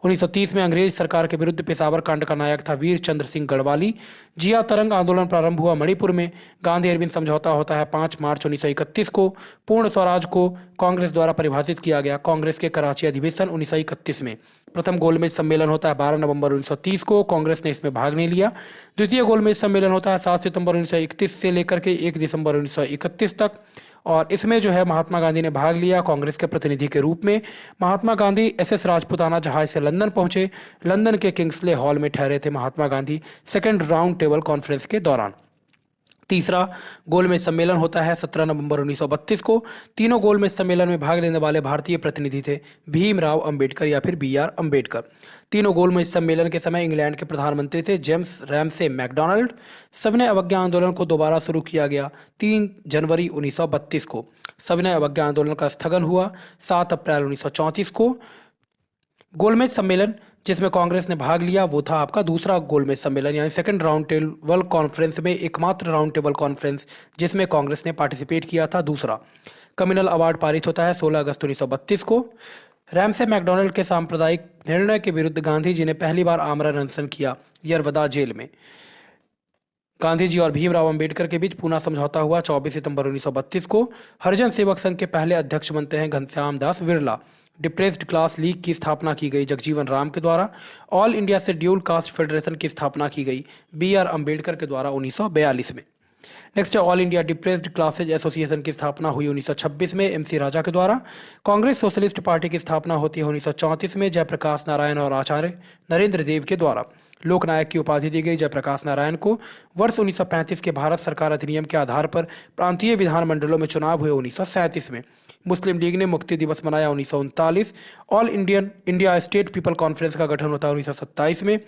1930 में अंग्रेज सरकार के विरुद्ध पेशावर कांड का नायक था वीर चंद्र सिंह गढ़वाली। जिया तरंग आंदोलन प्रारंभ हुआ मणिपुर में। गांधी अरविंद समझौता होता है 5 मार्च 1931 को। पूर्ण स्वराज को कांग्रेस द्वारा परिभाषित किया गया कांग्रेस के कराची अधिवेशन 1931 में। प्रथम गोलमेज सम्मेलन होता है 12 नवंबर 1930 को। कांग्रेस ने इसमें भाग नहीं लिया। द्वितीय गोलमेज सम्मेलन होता है 7 सितंबर 1931 से लेकर के 1 दिसंबर 1931 तक और इसमें जो है महात्मा गांधी ने भाग लिया कांग्रेस के प्रतिनिधि के रूप में। महात्मा गांधी एसएस राजपुताना जहाज से लंदन पहुंचे। लंदन के किंग्सले हॉल में ठहरे थे Mahatma Gandhi second round table conference के दौरान। तीसरा गोलमेज सम्मेलन होता है 17 नवंबर 1932 को। तीनों गोलमेज सम्मेलन में भाग लेने वाले भारतीय प्रतिनिधि थे भीमराव अंबेडकर या फिर BR अंबेडकर। तीनों गोलमेज सम्मेलन के समय इंग्लैंड के प्रधानमंत्री थे जेम्स रैमसे मैकडॉनल्ड। सविनय अवज्ञा आंदोलन को दोबारा शुरू किया गया 3 जनवरी 1932 को। सविनय अवज्ञा आंदोलन का स्थगन हुआ 7 अप्रैल 1934 को। गोलमेज सम्मेलन जिसमें कांग्रेस ने भाग लिया वो था आपका दूसरा गोलमेज सम्मेलन यानी सेकंड राउंड टेबल कॉन्फ्रेंस में एकमात्र राउंड टेबल कॉन्फ्रेंस जिसमें कांग्रेस ने पार्टिसिपेट किया था दूसरा। कम्युनल अवार्ड पारित होता है 16 अगस्त 1932 को। रैमसे मैकडॉनल्ड के सांप्रदायिक निर्णय के विरुद्ध गांधी जी ने पहली बार आमरण अनशन किया यरवदा जेल में। गांधी जी और भीमराव अंबेडकर के बीच पूना समझौता हुआ 24 सितंबर 1932 को। हरिजन सेवक संघ के पहले अध्यक्ष बनते हैं Ghanshyam Das Birla. Depressed class league की स्थापना की गई जगजीवन राम के द्वारा। All India schedule caste federation की स्थापना की गई BR अंबेडकर के द्वारा 1942 में। नेक्स्ट है all India depressed classes association की स्थापना हुई 1926 में MC राजा के द्वारा। कांग्रेस सोशलिस्ट पार्टी की स्थापना होती है 1934 में जयप्रकाश नारायण और आचार्य नरेंद्र देव के द्वारा। लोकनायक की उपाधि दी गई जयप्रकाश नारायण को। वर्ष 1935 के भारत सरकार अधिनियम के आधार पर प्रांतीय विधानमंडलों में चुनाव हुए 1937 में। मुस्लिम लीग ने मुक्ति दिवस मनाया 1939। All India state people conference का गठन होता है 1927 में।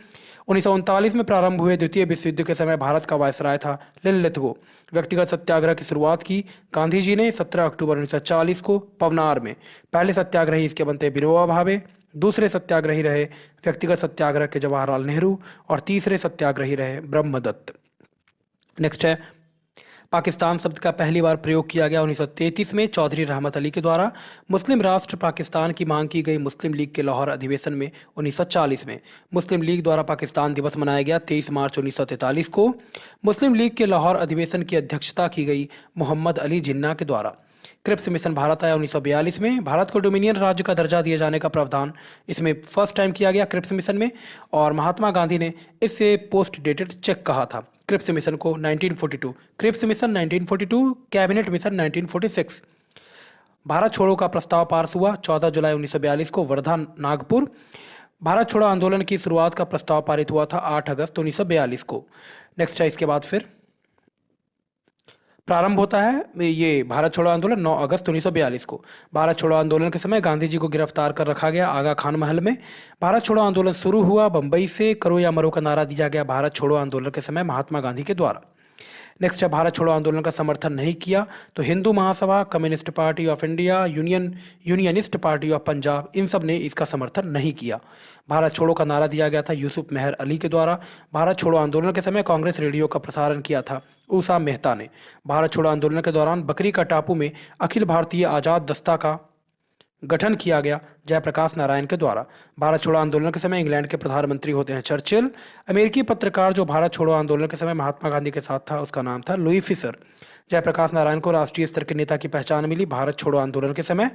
1939 में प्रारंभ हुए द्वितीय विश्व युद्ध के समय भारत का वायसराय था लिनलिथगो। व्यक्तिगत सत्याग्रह की शुरुआत की गांधी जी ने 17 अक्टूबर 1940 को पवनार में। पहले सत्याग्रही इसके बनते विनोबा भावे। दूसरे सत्याग्रही रहे व्यक्तिगत सत्याग्रह के जवाहरलाल नेहरू और तीसरे सत्याग्रही रहे ब्रह्मदत्त। नेक्स्ट है पाकिस्तान शब्द का पहली बार प्रयोग किया गया 1933 में चौधरी रहमत अली के द्वारा। मुस्लिम राष्ट्र पाकिस्तान की मांग की गई मुस्लिम लीग के लाहौर अधिवेशन में 1940 में। मुस्लिम लीग द्वारा पाकिस्तान दिवस मनाया गया 23 मार्च 1943 को। मुस्लिम लीग के लाहौर अधिवेशन की अध्यक्षता की गई मोहम्मद अली जिन्ना के द्वारा। क्रिप्स मिशन भारत आया 1942 में। भारत को डोमिनियन राज्य का दर्जा दिए जाने का प्रावधान इसमें फर्स्ट टाइम किया गया क्रिप्स मिशन में और महात्मा गांधी ने इससे पोस्ट डेटेड चेक कहा था। क्रिप्स मिशन को 1942, Cripps mission 1942, cabinet mission 1946। Bharat छोड़ो का प्रस्ताव पास हुआ 14 जुलाई 1942 को वर्धा नागपुर। भारत छोड़ो आंदोलन की शुरुआत का प्रस्ताव पारित हुआ था 8 अगस्त 1942 को। नेक्स्ट है इसके बाद फिर प्रारंभ होता है ये भारत छोड़ो आंदोलन 9 अगस्त 1942 को। भारत छोड़ो आंदोलन के समय गांधी जी को गिरफ्तार कर रखा गया आगा खान महल में। भारत छोड़ो आंदोलन शुरू हुआ बंबई से। करो या मरो का नारा दिया गया भारत छोड़ो आंदोलन के समय महात्मा गांधी के द्वारा। नेक्स्ट है भारत छोड़ो आंदोलन का समर्थन नहीं किया, तो Hindu Mahasabha, communist party of India, unionist party of Punjab, इन सब ने इसका समर्थन नहीं किया। भारत छोड़ो का नारा दिया गया था यूसुफ मेहर अली के द्वारा। भारत छोड़ो आंदोलन के समय कांग्रेस रेडियो का प्रसारण किया था उषा मेहता ने। भारत छोड़ो आंदोलन के दौरान बकरी का टापू में अखिल भारतीय आजाद दस्ता का गठन किया गया जयप्रकाश नारायण के द्वारा। भारत छोड़ो आंदोलन के समय इंग्लैंड के प्रधानमंत्री होते हैं चर्चिल। अमेरिकी पत्रकार जो भारत छोड़ो आंदोलन के समय महात्मा गांधी के साथ था उसका नाम था लुई फिशर। जयप्रकाश नारायण को राष्ट्रीय स्तर के नेता की पहचान मिली भारत छोड़ो आंदोलन के समय।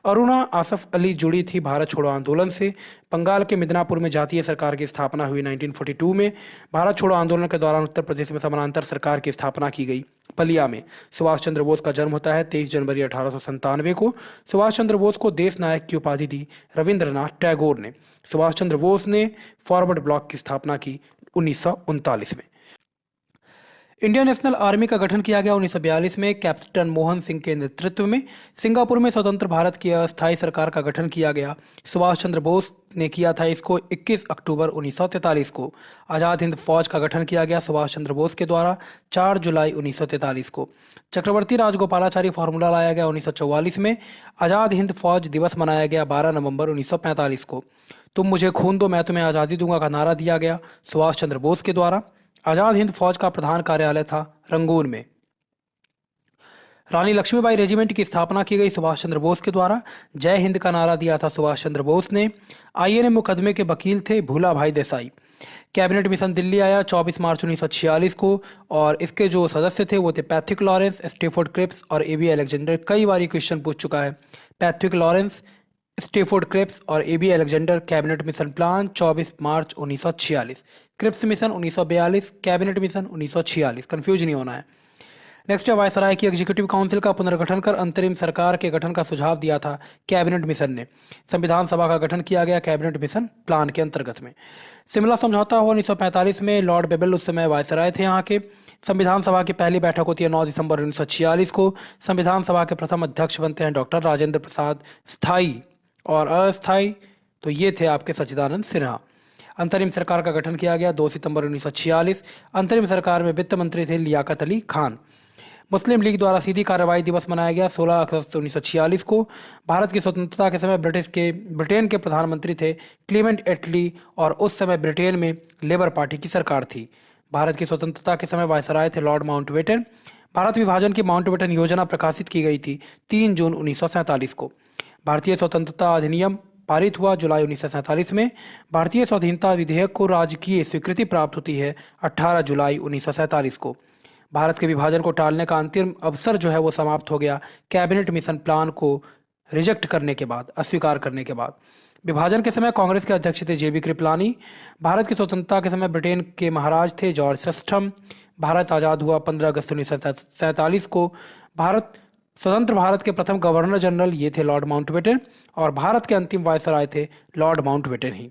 अरुणा आसफ अली जुड़ी थी भारत छोड़ो आंदोलन से। बंगाल के मिदनापुर में जातीय सरकार की स्थापना हुई 1942 में। भारत छोड़ो आंदोलन के दौरान उत्तर प्रदेश में समानांतर सरकार की स्थापना की गई। बलिया में सुभाष चंद्र बोस का जन्म होता है 23 जनवरी 1897 को। सुभाष चंद्र बोस को देश नायक की उपाधि दी रविंद्रनाथ टैगोर ने। सुभाष चंद्र बोस ने फॉरवर्ड ब्लॉक की स्थापना की 1939 में। इंडियन नेशनल आर्मी का गठन किया गया 1942 में कैप्टन मोहन सिंह के नेतृत्व में। सिंगापुर में स्वतंत्र भारत की अस्थायी सरकार का गठन किया गया। सुभाष चंद्र बोस ने किया था इसको 21 अक्टूबर 1943 को। आज़ाद हिंद फौज का गठन किया गया सुभाष चंद्र बोस के द्वारा 4 जुलाई 1943 को। चक्रवर्ती राजगोपालाचारी फॉर्मूला लाया गया 1944 में। आज़ाद हिंद फौज दिवस मनाया गया 12 नवंबर 1945 को। तुम मुझे खून दो मैं तुम्हें आज़ादी दूंगा का नारा दिया गया सुभाष चंद्र बोस के द्वारा। आज़ाद हिंद फौज का प्रधान कार्यालय था रंगून में। रानी लक्ष्मीबाई रेजिमेंट की स्थापना की गई सुभाष चंद्र बोस के द्वारा। जय हिंद का नारा दिया था सुभाष चंद्र बोस ने। आईएनए मुकदमे के वकील थे भूला भाई देसाई। कैबिनेट मिशन दिल्ली आया 24 मार्च 1946 को और इसके जो सदस्य थे वो थे पैट्रिक लॉरेंस, स्टेफोर्ड क्रिप्स और एबी अलेक्जेंडर। कई बार क्वेश्चन पूछ चुका है। पैट्रिक लॉरेंस, स्टेफोर्ड क्रिप्स और A B Alexander. Cabinet mission plan 24 March 1946। Cripps mission 1942, cabinet mission 1946। Confuse नहीं होना है। नेक्स्ट है वायसराय की एग्जीक्यूटिव काउंसिल का पुनर्गठन कर अंतरिम सरकार के गठन का सुझाव दिया था कैबिनेट मिशन ने। संविधान सभा का गठन किया गया कैबिनेट मिशन प्लान के अंतर्गत में। शिमला समझौता हुआ 1945 में। लॉर्ड बेबल उस समय वायसराय थे यहाँ के। संविधान सभा की पहली बैठक होती है 9 दिसंबर 1946 को। संविधान सभा के प्रथम अध्यक्ष बनते हैं डॉक्टर राजेंद्र प्रसाद। स्थायी और अस्थायी तो ये थे आपके सच्चिदानंद सिन्हा। अंतरिम सरकार का गठन किया गया 2 सितंबर 1946। अंतरिम सरकार में वित्त मंत्री थे लियाकत अली खान। मुस्लिम लीग द्वारा सीधी कार्रवाई दिवस मनाया गया 16 अगस्त 1946 को। भारत की स्वतंत्रता के समय ब्रिटेन के प्रधानमंत्री थे क्लीमेंट एटली और उस समय ब्रिटेन में लेबर पार्टी की सरकार थी। भारत की स्वतंत्रता के समय वायसराय थे लॉर्ड माउंटबेटन। भारत विभाजन की माउंटबेटन योजना प्रकाशित की गई थी 3 जून 1947 को। भारतीय स्वतंत्रता अधिनियम पारित हुआ जुलाई 1947 में। भारतीय स्वाधीनता विधेयक को राजकीय स्वीकृति प्राप्त होती है 18 जुलाई 1947 को। भारत के विभाजन को टालने का अंतिम अवसर जो है वो समाप्त हो गया कैबिनेट मिशन प्लान को रिजेक्ट करने के बाद, अस्वीकार करने के बाद। विभाजन के समय कांग्रेस के अध्यक्ष थे जेबी कृपलानी। भारत की स्वतंत्रता के समय ब्रिटेन के महाराज थे जॉर्ज सिस्टम। भारत आज़ाद हुआ 15 अगस्त 1947 को। स्वतंत्र भारत के प्रथम गवर्नर जनरल ये थे लॉर्ड माउंटबेटन और भारत के अंतिम वायसराय थे लॉर्ड माउंटबेटन ही।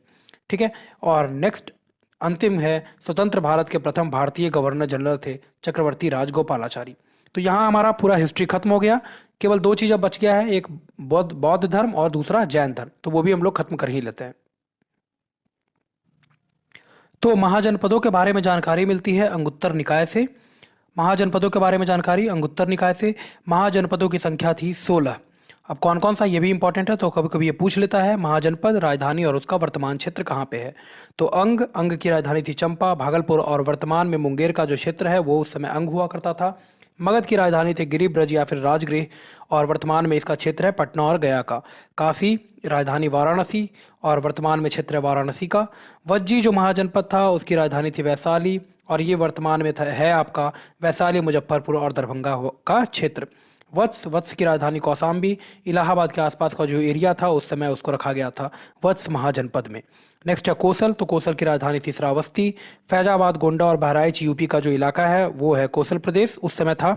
ठीक है। और नेक्स्ट अंतिम है स्वतंत्र भारत के प्रथम भारतीय गवर्नर जनरल थे चक्रवर्ती राजगोपालाचारी। तो यहाँ हमारा पूरा हिस्ट्री खत्म हो गया। केवल 2 चीज़ अब बच गया है, एक बौद्ध धर्म और दूसरा जैन धर्म, तो वो भी हम लोग खत्म कर ही लेते हैं। तो महाजनपदों के बारे में जानकारी मिलती है अंगुत्तर निकाय से। महाजनपदों के बारे में जानकारी अंगुत्तर निकाय से। महाजनपदों की संख्या थी 16। अब कौन कौन सा ये भी इंपॉर्टेंट है, तो कभी कभी ये पूछ लेता है महाजनपद, राजधानी और उसका वर्तमान क्षेत्र कहाँ पे है। तो अंग की राजधानी थी चंपा, भागलपुर और वर्तमान में मुंगेर का जो क्षेत्र है वो उस समय अंग हुआ करता था। मगध की राजधानी थी गिरिब्रज या फिर राजगृह और वर्तमान में इसका क्षेत्र है पटना और गया का। काशी राजधानी वाराणसी और वर्तमान में क्षेत्र है वाराणसी का। वज्जी जो महाजनपद था उसकी राजधानी थी वैशाली और ये वर्तमान में है आपका वैशाली, मुजफ्फरपुर और दरभंगा का क्षेत्र। वत्स की राजधानी कौशाम्बी। इलाहाबाद के आसपास का जो एरिया था उस समय उसको रखा गया था वत्स महाजनपद में। नेक्स्ट है कोसल, तो कोसल की राजधानी थी श्रावस्ती। फैजाबाद, गोंडा और बहराइच यूपी का जो इलाका है वो है कोसल प्रदेश, उस समय था।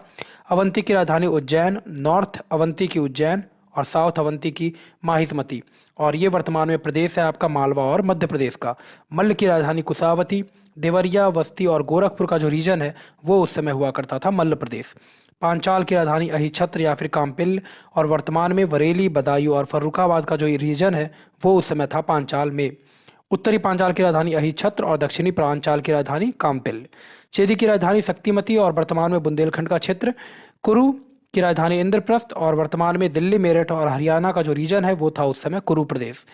अवंती की राजधानी उज्जैन। नॉर्थ अवंती की उज्जैन और साउथ अवंती की माहिष्मती और ये वर्तमान में प्रदेश है आपका मालवा और मध्य प्रदेश का। मल्ल की राजधानी कुशावती। देवरिया, वस्ती और गोरखपुर का जो रीजन है वो उस समय हुआ करता था मल्ल प्रदेश। पांचाल की राजधानी अहिछत्र या फिर काम्पिल और वर्तमान में बरेली, बदायूं और फर्रुखाबाद का जो रीजन है वो उस समय था पांचाल में। उत्तरी पांचाल की राजधानी अहिच्छत्र और दक्षिणी प्रांचाल की राजधानी काम्पिल। चेदी की राजधानी शक्तिमती और वर्तमान में बुंदेलखंड का क्षेत्र। कुरु की राजधानी इंद्रप्रस्थ और वर्तमान में दिल्ली, मेरठ और हरियाणा का जो रीजन है वो था उस समय कुरु प्रदेश।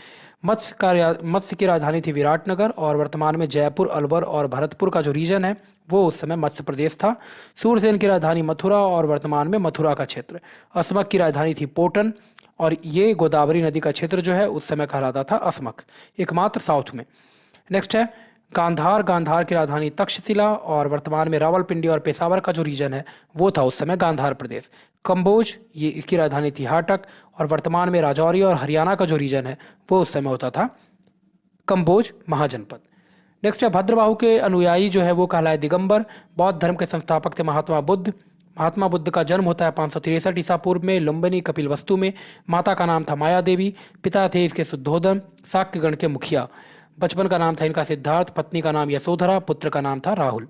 मत्स्य की राजधानी थी विराटनगर और वर्तमान में जयपुर, अलवर और भरतपुर का जो रीजन है वो उस समय मत्स्य प्रदेश था। सूरसेन की राजधानी मथुरा और वर्तमान में मथुरा का क्षेत्र। असमक की राजधानी थी पोटन और ये गोदावरी नदी का क्षेत्र जो है उस समय कहलाता था असमक, एकमात्र साउथ में। नेक्स्ट है गांधार। गांधार की राजधानी तक्षशिला और वर्तमान में रावलपिंडी और पेशावर का जो रीजन है वो था उस समय गांधार प्रदेश। कंबोज, ये इसकी राजधानी थी हाटक और वर्तमान में राजौरी और हरियाणा का जो रीजन है वो उस समय होता था कंबोज महाजनपद। नेक्स्ट है भद्रबाहु के अनुयायी जो है वो कहलाए दिगंबर। बौद्ध धर्म के संस्थापक थे महात्मा बुद्ध। महात्मा बुद्ध का जन्म होता है 563 ईसा पूर्व में लुम्बिनी कपिलवस्तु में। माता का नाम था माया देवी, पिता थे इसके शुद्धोदन, शाक्य गण के मुखिया। बचपन का नाम था इनका सिद्धार्थ, पत्नी का नाम यशोधरा, पुत्र का नाम था राहुल।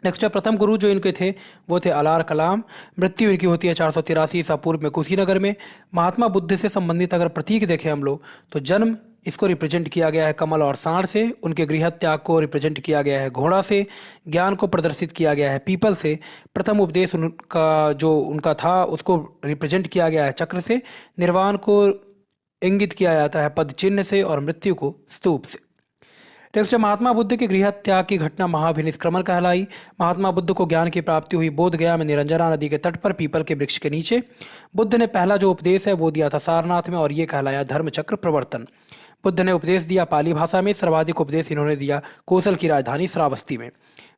नेक्स्ट है प्रथम गुरु जो इनके थे वो थे अलार कलाम। मृत्यु इनकी होती है 483 ईसा पूर्व में कुशीनगर में। महात्मा बुद्ध से संबंधित अगर प्रतीक देखें हम लोग तो जन्म इसको रिप्रेजेंट किया गया है कमल और सांड से। उनके गृह त्याग को रिप्रेजेंट किया गया है घोड़ा से। ज्ञान को प्रदर्शित किया गया है पीपल से। प्रथम उपदेश उनका जो उनका था उसको रिप्रेजेंट किया गया है चक्र से। निर्वाण को इंगित किया जाता है पद चिन्ह से और मृत्यु को स्तूप से। नेक्स्ट है महात्मा बुद्ध के गृह त्याग की घटना महाभिनिष्क्रमण कहलाई। महात्मा बुद्ध को ज्ञान की प्राप्ति हुई बोध गया में निरंजना नदी के तट पर पीपल के वृक्ष के नीचे। बुद्ध ने पहला जो उपदेश है वो दिया था सारनाथ में और ये कहलाया धर्मचक्र प्रवर्तन। बुद्ध ने उपदेश दिया पाली भाषा में। सर्वाधिक उपदेश इन्होंने दिया कौशल की राजधानी श्रावस्ती में।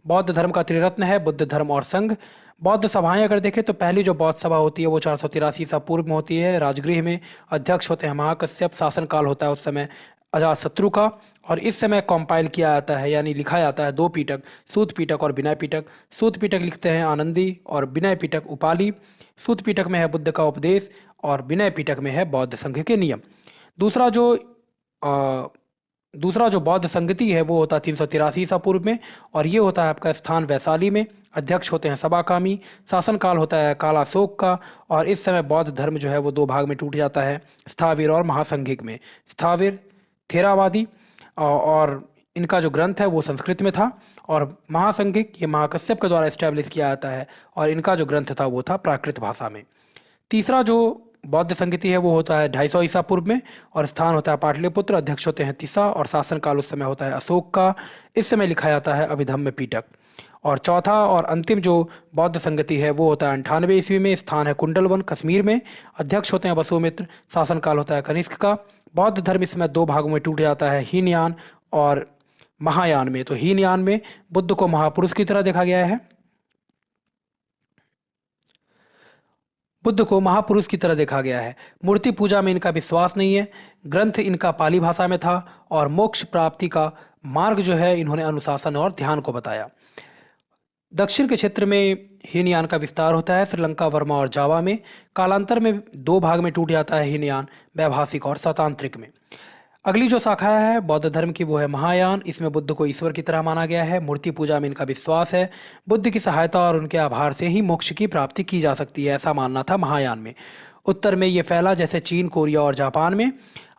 बौद्ध धर्म का त्रिरत्न है बुद्ध धर्म और संघ। बौद्ध सभाएं अगर देखें तो पहली जो बौद्ध सभा होती है वो 483 ईसा पूर्व में होती है राजगृह में। अध्यक्ष होते हैं महाकश्यप। शासनकाल होता है उस समय अजातशत्रु का और इस समय कंपाइल किया जाता है यानी लिखा जाता है दो पीटक, सूत पीटक और विनय पीटक। सूत पीटक लिखते हैं आनंदी और विनय पीटक उपाली। सूत पीटक में है बुद्ध का उपदेश और विनय पीटक में है बौद्ध संघ के नियम। दूसरा जो बौद्ध संगति है वो होता है 383 ईसा पूर्व में और ये होता है आपका स्थान वैशाली में। अध्यक्ष होते हैं सबाकामी। शासनकाल होता है कालाशोक का और इस समय बौद्ध धर्म जो है वो दो भाग में टूट जाता है स्थाविर और महासंघिक में। स्थाविर थेरावादी और इनका जो ग्रंथ है वो संस्कृत में था और महासंघिक ये महाकश्यप के द्वारा एस्टैब्लिश किया जाता है और इनका जो ग्रंथ था वो था प्राकृत भाषा में। तीसरा जो बौद्ध संगति है वो होता है 250 ईसा पूर्व में और स्थान होता है पाटलिपुत्र। अध्यक्ष होते हैं तिसा और शासनकाल उस समय होता है अशोक का। इस समय लिखा जाता है अभिधम्म पीटक। और चौथा और अंतिम जो बौद्ध संगति है वो होता है 98 ईस्वी में। स्थान है कुंडलवन कश्मीर में। अध्यक्ष होते हैं वसुमित्र। शासनकाल होता है कनिष्क का। बौद्ध धर्म इसमें दो भागों में टूट जाता है हीनयान और महायान में। तो हीनयान में बुद्ध को महापुरुष की तरह देखा गया है। बुद्ध को महापुरुष की तरह देखा गया है। मूर्ति पूजा में इनका विश्वास नहीं है। ग्रंथ इनका पाली भाषा में था और मोक्ष प्राप्ति का मार्ग जो है इन्होंने अनुशासन और ध्यान को बताया। दक्षिण के क्षेत्र में हीनयान का विस्तार होता है श्रीलंका, वर्मा और जावा में। कालांतर में दो भाग में टूट जाता है हीनयान, वैभाषिक और सतांत्रिक में। अगली जो शाखा है बौद्ध धर्म की वो है महायान। इसमें बुद्ध को ईश्वर की तरह माना गया है। मूर्ति पूजा में इनका विश्वास है। बुद्ध की सहायता और उनके आभार से ही मोक्ष की प्राप्ति की जा सकती है, ऐसा मानना था महायान में। उत्तर में ये फैला जैसे चीन, कोरिया और जापान में।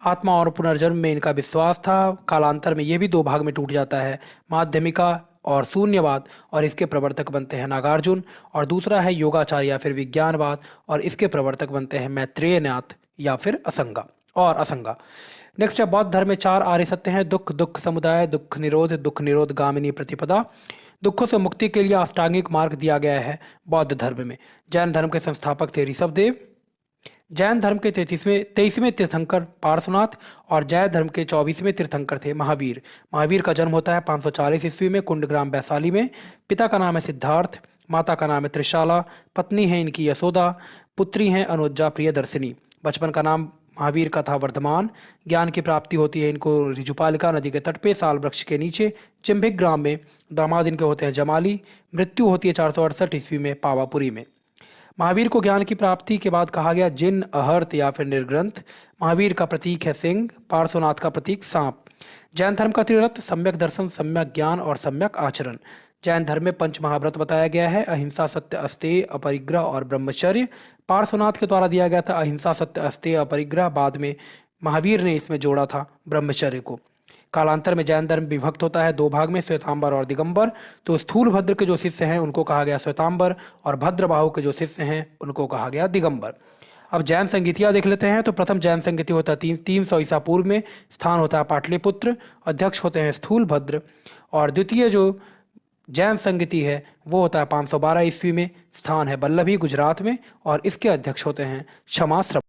आत्मा और पुनर्जन्म में इनका विश्वास था। कालांतर में ये भी दो भाग में टूट जाता है, माध्यमिका और शून्यवाद, और इसके प्रवर्तक बनते हैं नागार्जुन। और दूसरा है योगाचार या फिर विज्ञानवाद और इसके प्रवर्तक बनते हैं मैत्रेयनाथ या फिर असंगा। नेक्स्ट है बौद्ध धर्म में चार आर्य सत्य हैं। दुख, दुख समुदाय, दुख निरोध गामिनी प्रतिपदा। दुखों से मुक्ति के लिए अष्टांगिक मार्ग दिया गया है बौद्ध धर्म में। जैन धर्म के संस्थापक थे ऋषभदेव। जैन धर्म के 23वें तीर्थंकर पार्श्वनाथ और जैन धर्म के 24वें तीर्थंकर थे महावीर। महावीर का जन्म होता है 540 ईस्वी में कुंडग्राम वैशाली में। पिता का नाम है सिद्धार्थ, माता का नाम है त्रिशाला, पत्नी है इनकी यशोदा, पुत्री हैं अनुज्जा प्रियदर्शिनी। बचपन का नाम महावीर का था वर्धमान। ज्ञान की प्राप्ति होती है इनको ऋजुपालिका नदी के तट पे साल वृक्ष के नीचे चिम्भिक ग्राम में। दामाद इनके होते हैं जमाली। मृत्यु होती है 468 ईस्वी में पावापुरी में। महावीर को ज्ञान की प्राप्ति के बाद कहा गया जिन, अहर्त या फिर निर्ग्रंथ। महावीर का प्रतीक है सिंह, पार्श्वनाथ का प्रतीक सांप। जैन धर्म का त्रिरत्न सम्यक दर्शन, सम्यक ज्ञान और सम्यक आचरण। जैन धर्म में पंच महाव्रत बताया गया है, अहिंसा, सत्य, अस्तेय, अपरिग्रह और ब्रह्मचर्य। पार्श्वनाथ के द्वारा दिया गया था अहिंसा, सत्य, अस्तेय, अपरिग्रह। बाद में महावीर ने इसमें जोड़ा था ब्रह्मचर्य को। कालांतर में जैन धर्म विभक्त होता है दो भाग में, श्वेतांबर और दिगंबर। तो स्थूल भद्र के जो शिष्य हैं उनको कहा गया श्वेतांबर, और भद्रबाहु के जो शिष्य हैं उनको कहा गया दिगंबर। अब जैन संगीतियाँ देख लेते हैं। तो प्रथम जैन संगीति होता है 300 ईसा पूर्व में, स्थान होता है पाटलिपुत्र, अध्यक्ष होते हैं स्थूल भद्र। और द्वितीय जो जैन संगीति है वो होता है 512 ईस्वी में, स्थान है बल्लभी गुजरात में, और इसके अध्यक्ष होते हैं क्षमाश्रम।